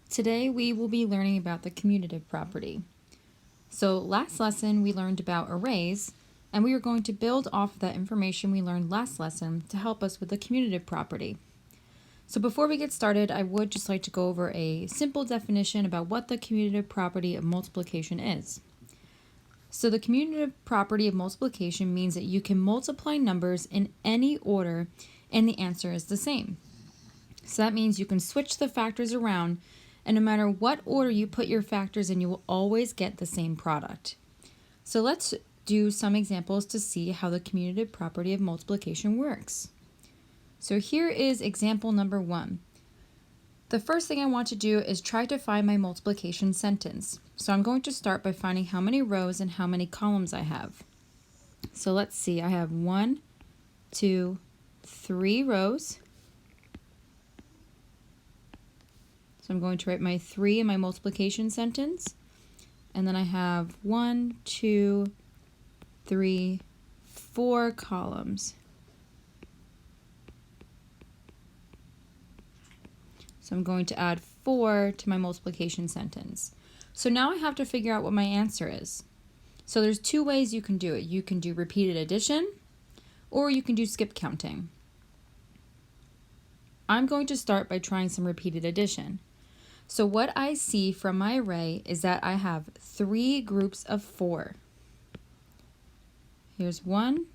Today we will be learning about the commutative property. So last lesson we learned about arrays, and we are going to build off of that information we learned last lesson to help us with the commutative property. So before we get started, I would just like to go over a simple definition about what the commutative property of multiplication is. So the commutative property of multiplication means that you can multiply numbers in any order and the answer is the same. So that means you can switch the factors around, and no matter what order you put your factors in, you will always get the same product. So let's do some examples to see how the commutative property of multiplication works. So here is example number 1. The first thing I want to do is try to find my multiplication sentence. So I'm going to start by finding how many rows and how many columns I have. So let's see, I have 1, 2, 3 rows. So I'm going to write my 3 in my multiplication sentence. And then I have 1, 2, 3, 4 columns. So I'm going to add 4 to my multiplication sentence. So now I have to figure out what my answer is. So there's 2 ways you can do it. You can do repeated addition, or you can do skip counting. I'm going to start by trying some repeated addition. So what I see from my array is that I have 3 groups of 4. Here's 1,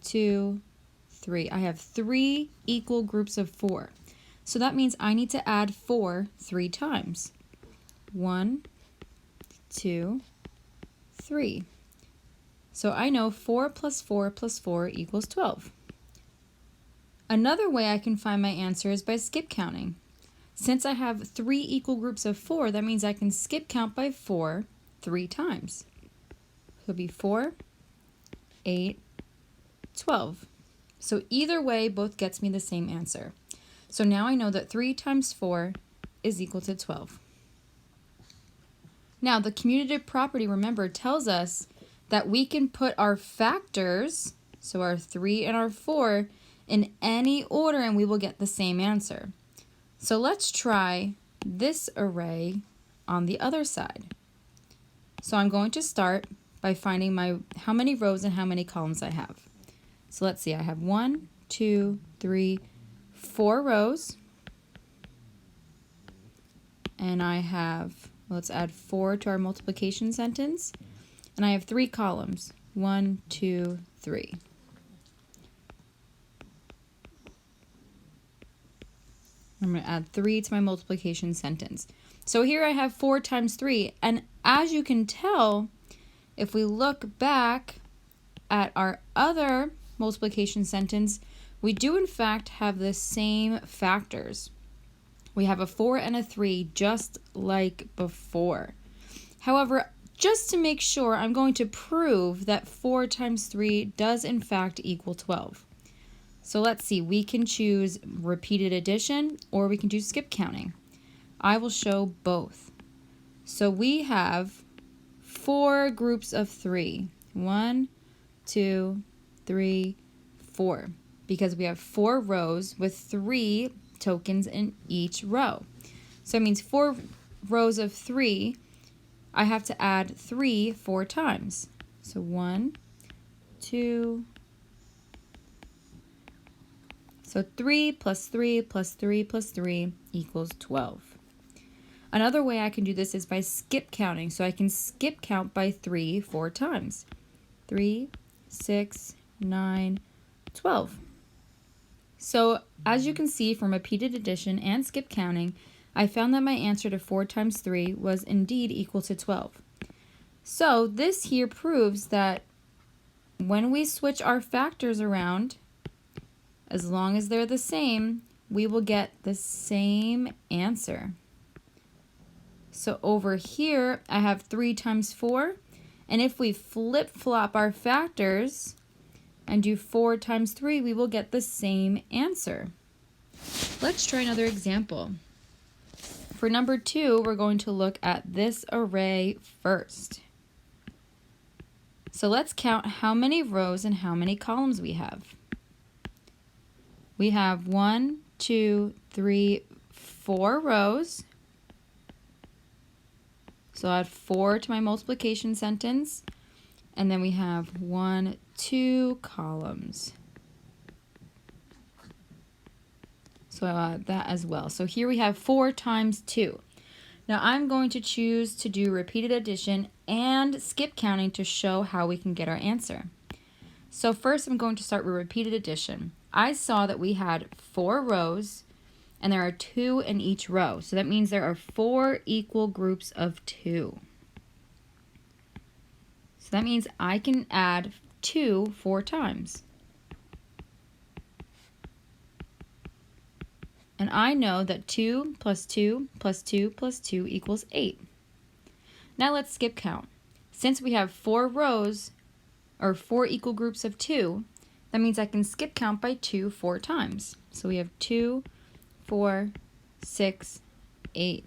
2, 3. I have 3 equal groups of 4. So that means I need to add 4 3 times. 1, 2, 3. So I know 4 plus 4 plus 4 equals 12. Another way I can find my answer is by skip counting. Since I have 3 equal groups of 4, that means I can skip count by 4 3 times. So it'll be 4, 8, 12. So either way, both gets me the same answer. So now I know that 3 times 4 is equal to 12. Now the commutative property, remember, tells us that we can put our factors, so our 3 and our 4, in any order and we will get the same answer. So let's try this array on the other side. So I'm going to start by finding how many rows and how many columns I have. So let's see, I have 1, 2, 3, 4 rows. And I have, let's add 4 to our multiplication sentence. And I have 3 columns, 1, 2, 3. I'm going to add 3 to my multiplication sentence. So here I have 4 times 3, and as you can tell, if we look back at our other multiplication sentence, we do in fact have the same factors. We have a 4 and a 3 just like before. However, just to make sure, I'm going to prove that 4 times 3 does in fact equal 12. So let's see, we can choose repeated addition or we can do skip counting. I will show both. So we have 4 groups of 3. 1, 2, 3, 4. Because we have 4 rows with 3 tokens in each row. So it means 4 rows of 3, I have to add 3 4 times. So 1, 2, so 3 plus 3 plus 3 plus 3 equals 12. Another way I can do this is by skip counting. So I can skip count by 3 4 times. 3, 6, 9, 12. So as you can see from repeated addition and skip counting, I found that my answer to 4 times 3 was indeed equal to 12. So this here proves that when we switch our factors around, as long as they're the same, we will get the same answer. So over here, I have 3 times 4, and if we flip-flop our factors and do 4 times 3, we will get the same answer. Let's try another example. For number 2, we're going to look at this array first. So let's count how many rows and how many columns we have. We have 1, 2, 3, 4 rows So I'll add 4 to my multiplication sentence, and then we have 1, 2 columns. So I'll add that as well. So here we have 4 times 2. Now I'm going to choose to do repeated addition and skip counting to show how we can get our answer. So first I'm going to start with repeated addition. I saw that we had 4 rows and there are 2 in each row. So that means there are 4 equal groups of 2. So that means I can add 2 4 times. And I know that 2 plus 2 plus 2 plus 2 equals 8. Now let's skip count. Since we have 4 rows, or 4 equal groups of 2, that means I can skip count by 2 4 times. So we have 2, 4, 6, 8.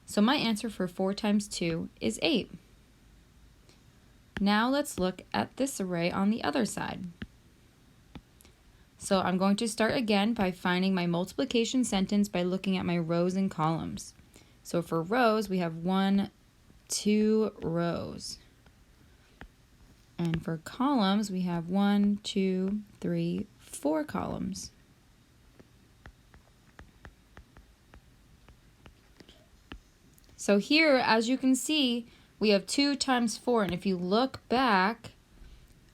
So my answer for 4 times 2 is 8. Now let's look at this array on the other side. So I'm going to start again by finding my multiplication sentence by looking at my rows and columns. So for rows, we have 1, 2 rows. And for columns, we have 1, 2, 3, 4 columns. So here, as you can see, we have 2 times 4. And if you look back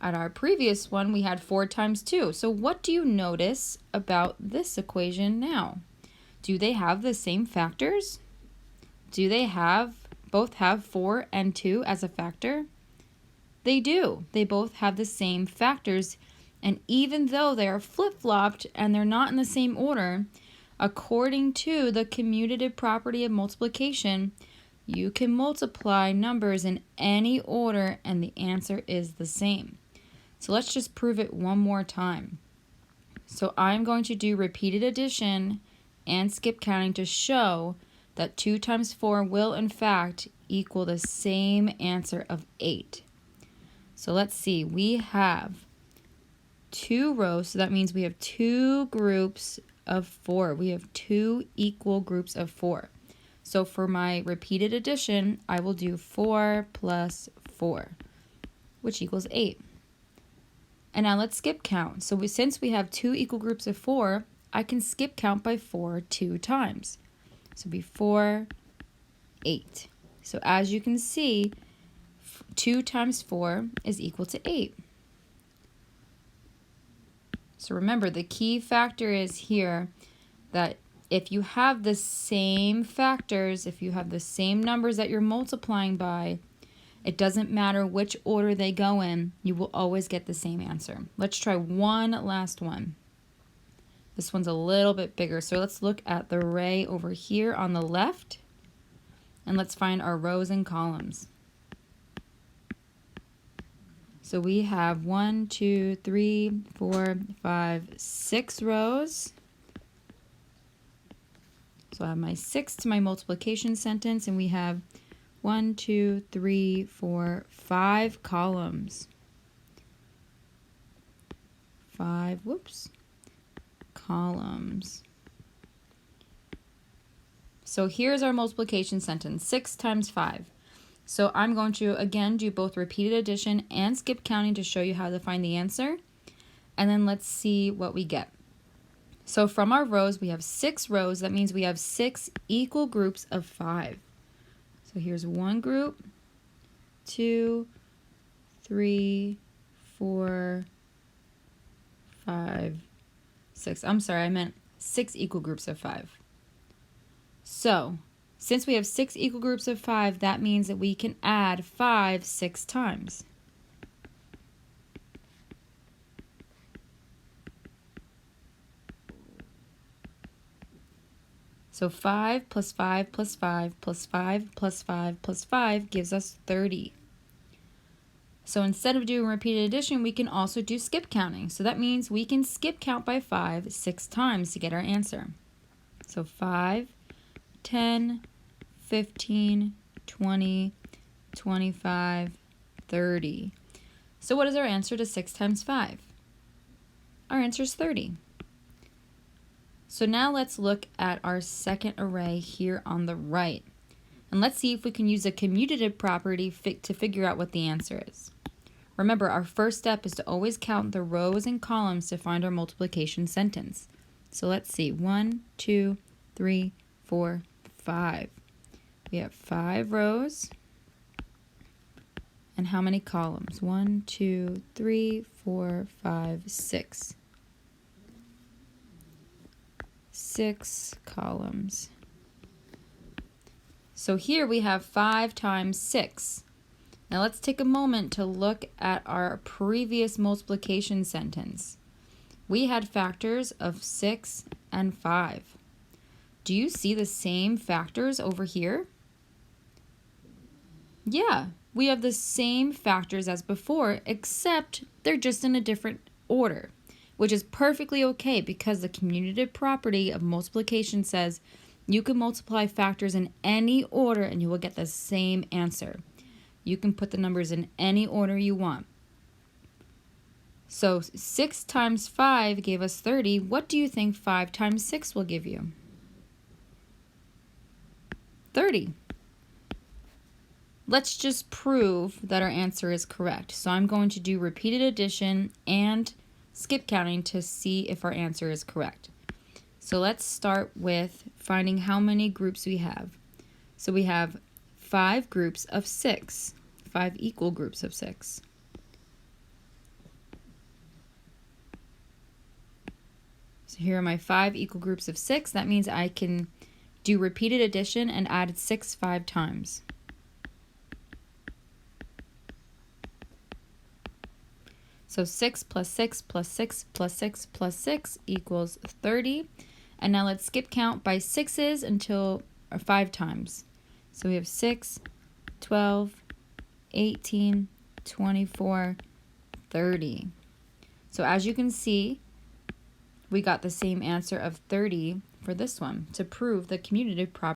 at our previous one, we had 4 times 2. So what do you notice about this equation now? Do they have the same factors? Do they both have 4 and 2 as a factor? They do. They both have the same factors. And even though they are flip-flopped and they're not in the same order, according to the commutative property of multiplication, you can multiply numbers in any order and the answer is the same. So let's just prove it one more time. So I'm going to do repeated addition and skip counting to show that 2 times 4 will in fact equal the same answer of 8. So let's see, we have 2 rows, so that means we have 2 groups of 4. We have 2 equal groups of 4. So for my repeated addition, I will do 4 plus 4, which equals 8. And now let's skip count. So since we have 2 equal groups of 4, I can skip count by 4 2 times. So it'll be 4, 8. So as you can see, 2 times 4 is equal to 8. So remember, the key factor is here that if you have the same factors, if you have the same numbers that you're multiplying by, it doesn't matter which order they go in, you will always get the same answer. Let's try one last one. This one's a little bit bigger, so let's look at the array over here on the left, and let's find our rows and columns. So we have 1, 2, 3, 4, 5, 6 rows. So I have my 6 to my multiplication sentence, and we have 1, 2, 3, 4, 5 columns. 5, columns. So here's our multiplication sentence, 6 times 5. So I'm going to, again, do both repeated addition and skip counting to show you how to find the answer. And then let's see what we get. So from our rows, we have 6 rows. That means we have 6 equal groups of 5. So here's 1 group, 2, 3, 4, 5, 6. I'm sorry, I meant 6 equal groups of 5. So since we have 6 equal groups of 5, that means that we can add 5 6 times. So 5 plus 5 plus 5 plus 5 plus 5 plus 5 gives us 30. So instead of doing repeated addition, we can also do skip counting. So that means we can skip count by 5 6 times to get our answer. So 5, 10, 15, 20, 25, 30. So what is our answer to 6 times 5? Our answer is 30. So now let's look at our second array here on the right. And let's see if we can use a commutative property to figure out what the answer is. Remember, our first step is to always count the rows and columns to find our multiplication sentence. So let's see, 1, 2, 3, 4, 5. We have 5 rows. And how many columns? 1, 2, 3, 4, 5, 6. 6 columns. So here we have 5 times 6. Now let's take a moment to look at our previous multiplication sentence. We had factors of 6 and 5. Do you see the same factors over here? Yeah, we have the same factors as before, except they're just in a different order, which is perfectly okay because the commutative property of multiplication says you can multiply factors in any order and you will get the same answer. You can put the numbers in any order you want. So 6 times 5 gave us 30. What do you think 5 times 6 will give you? 30. Let's just prove that our answer is correct. So I'm going to do repeated addition and skip counting to see if our answer is correct. So let's start with finding how many groups we have. So we have 5 groups of 6, 5 equal groups of 6. So here are my 5 equal groups of 6. That means I can do repeated addition and add 6 5 times. So 6 plus 6 plus 6 plus 6 plus 6 equals 30. And now let's skip count by 6s until 5 times. So we have 6, 12, 18, 24, 30. So as you can see, we got the same answer of 30 for this one to prove the commutative property.